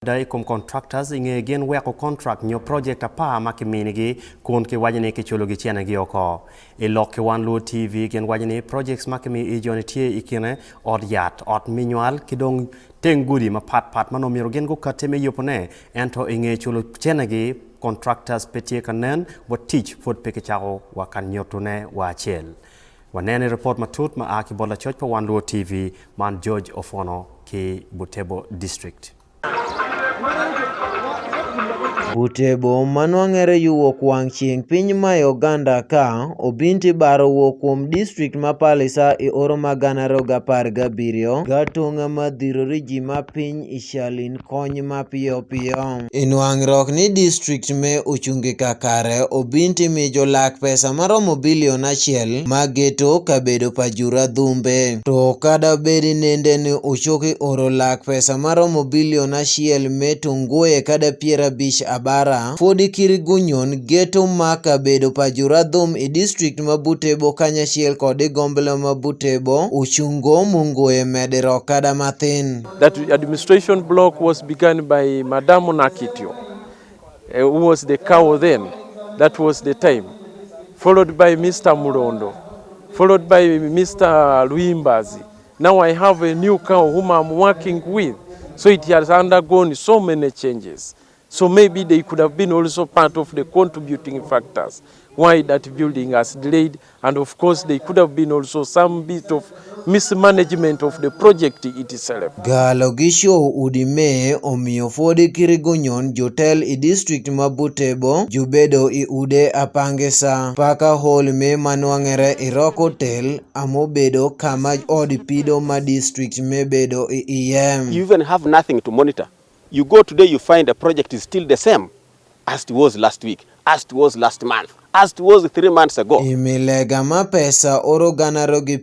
Dai kum contractors inge gen weko contract nyo project apa makiminigi kun ki wajine ki chulo gi chene gi oko e lokke wan lo TV gen wajine projects makimi e joni tie ikine od yat od nywal kidong tengudi ma pat manomiro gen go kateme yopone ento inge chulo chene gi contractors petie kanen wo teach food peke chao wa kan nyotune wa chel wanene report matut ma aki bola church pa wan lo TV man George Ofono ki Butebo district. Butebo manwang'ere yuwuok wang' chieng' piny ma Uganda ka obinti baro wuok kuom district ma Palisa e oro ma 2017 gatong'a madhirore ji ma piny Ishalin kony mapiyo piyo. Inwang'ruok ni district me ochungi kakare obinti mi jolak pesa maromo bilion 1 ma geto kabedo pajura dhumbe. To kada bedi nende ni ochoki oro lak pesa maromo bilion 1 me tunguye kada 50 bara fodi kirigunyon geto maka bedo pajura dhum i district ma Butebo kanyachiel kod gombelo ma Butebo uchungo mungoe medero kada mathin. That administration block was begun by Madam Nakitio, who was the cow then. That was the time. Followed by Mr. Murondo, followed by Mr. Luimbazi. Now I have a new cow whom I'm working with. So it has undergone so many changes. So maybe they could have been also part of the contributing factors why that building has delayed, and of course they could have been also some bit of mismanagement of the project itself. Galo gisho udime omiyo fodi kirigunyon jotel i district ma Butebo jubedo i ude apangesa paka hol me manwang'ere i Roko Tel amobedo kama od pido ma district me bedo i iem. You even have nothing to monitor. You go today, you find the project is still the same as it was last week, as it was last month, as it was 3 months ago. Imilega ma pesa oroganaro gi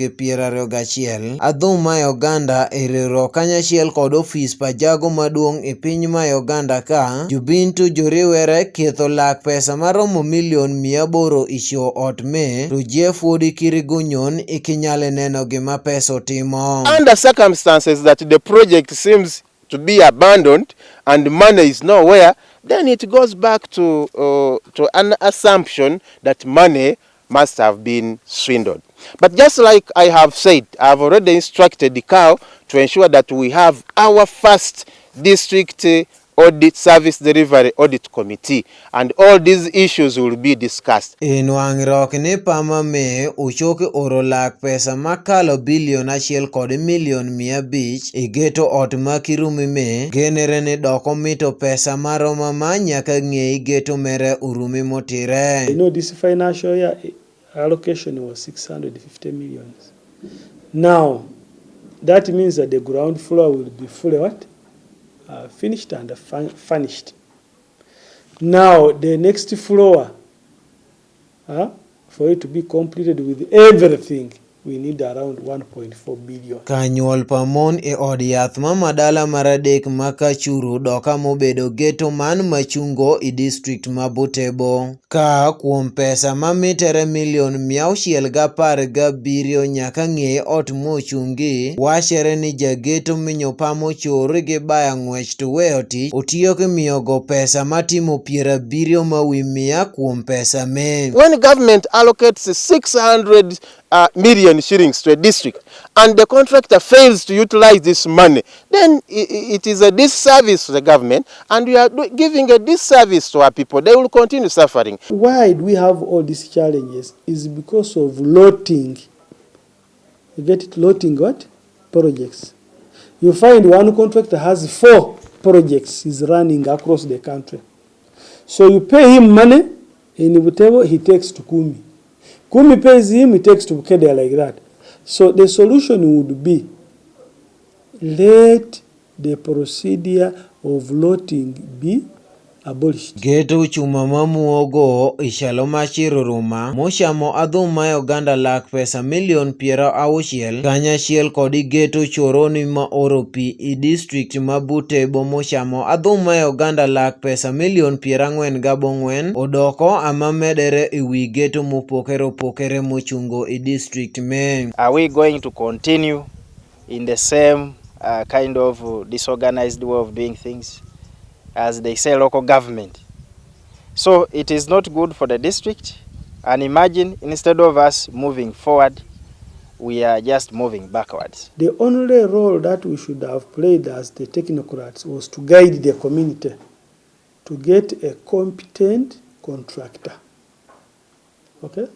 pierare gachiel. Adhum ma Uganda eriro kanyachiel kod ofis pajago maduong' e piny ma Uganda ka jubintu joriwere ketho lak pesa maromo milion 800 icho ot me to jefodi kirigunyon ikinyale neno gima pesa timo. Under circumstances that the project seems to be abandoned and money is nowhere, then it goes back to an assumption that money must have been swindled. But just like I have said, I have already instructed the COW to ensure that we have our first district audit service delivery audit committee, and all these issues will be discussed. Inwang'ruok ni pama me uchoki oro lak pesa makalo bilion 1 kod milion 500 igeto ot makirumi me genere ni doko mito pesa maroma ma nyaka ng'ei geto mere urumi motire. You know, this financial year allocation was 650 million. Now, that means that the ground floor will be fully what? Finished and furnished. Now the next floor, for it to be completed with everything, we need around 1.4 billion. Kanyuol pamon e od yath ma madala maradek makachuru doka mobedo geto man machungo i district ma Butebo. Ka kuom pesa mamitere milion 617 nyaka ng'e ot mochungi wachere ni jageto minyo pamo chore gi baya ng'wech to weyo tich otiyo kimiyogo pesa matimo 70 mawi 100 kuom pesa me. When government allocates 600 million shillings to a district and the contractor fails to utilize this money, then it is a disservice to the government, and we are giving a disservice to our people. They will continue suffering. Why do we have all these challenges? Is because of lotting. You get it? Lotting what? Projects. You find one contractor has 4 projects he's running across the country. So you pay him money, in Butebo he takes to Kumi. Kumi pays him, he takes to Bukedea like that. So the solution would be, let the procedure of lotting be abolished. Geto chuma mamuogo ishalo machiro ruma moshamo adhum ma Uganda lak pesa milion 60 kanyachiel kod geto choroni ma oro pi i district ma Butebo moshamo adhum ma Uganda lak pesa milion 44 odoko amamedere iwi geto mopokere mochungo i district me. Are we going to continue in the same kind of disorganized way of doing things, as they say, local government. So it is not good for the district. And imagine, instead of us moving forward, we are just moving backwards. The only role that we should have played as the technocrats was to guide the community to get a competent contractor. Okay?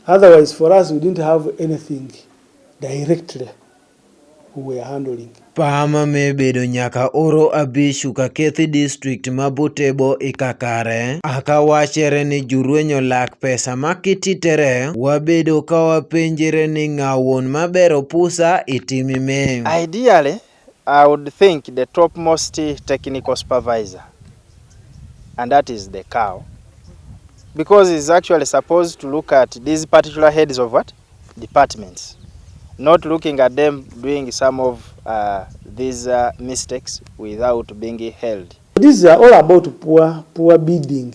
Otherwise, for us, we didn't have anything directly we were handling. Pama me bedo nyaka oro abishu ka kethi district ma Butebo ikakare. Aka wachere ni girwenyo lak pesa makititere. Wabedo ka wapenjere ni ngawon mabero pusa itimi me. Ideally, I would think the topmost technical supervisor, and that is the cow, because he's actually supposed to look at these particular heads of what? Departments. Not looking at them doing some of these mistakes without being held. These are all about poor bidding.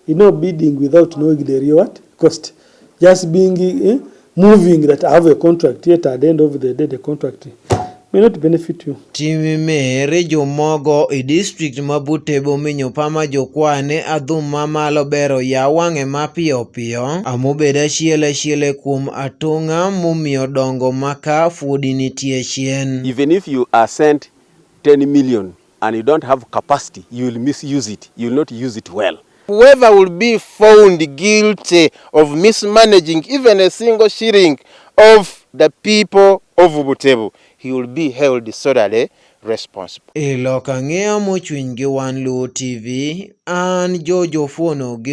You know, bidding without knowing the real what? Cost. Just being moving that I have a contract, yet at the end of the day, the contract may not benefit you. Timi me rejo mogo I district ma Butebo minyo pama jokwane adhum mamalo bero ya wange mapio pio. Amobeda shiele kum atunga mumio dongo maka fudi nitie chien. Even if you are sent 10 million and you don't have capacity, you will misuse it. You will not use it well. Whoever will be found guilty of mismanaging even a single shilling of the people of Butebo, he will be held solely responsible. Iloka ngea mochwingi One Luo TV, an Jojo Fono gi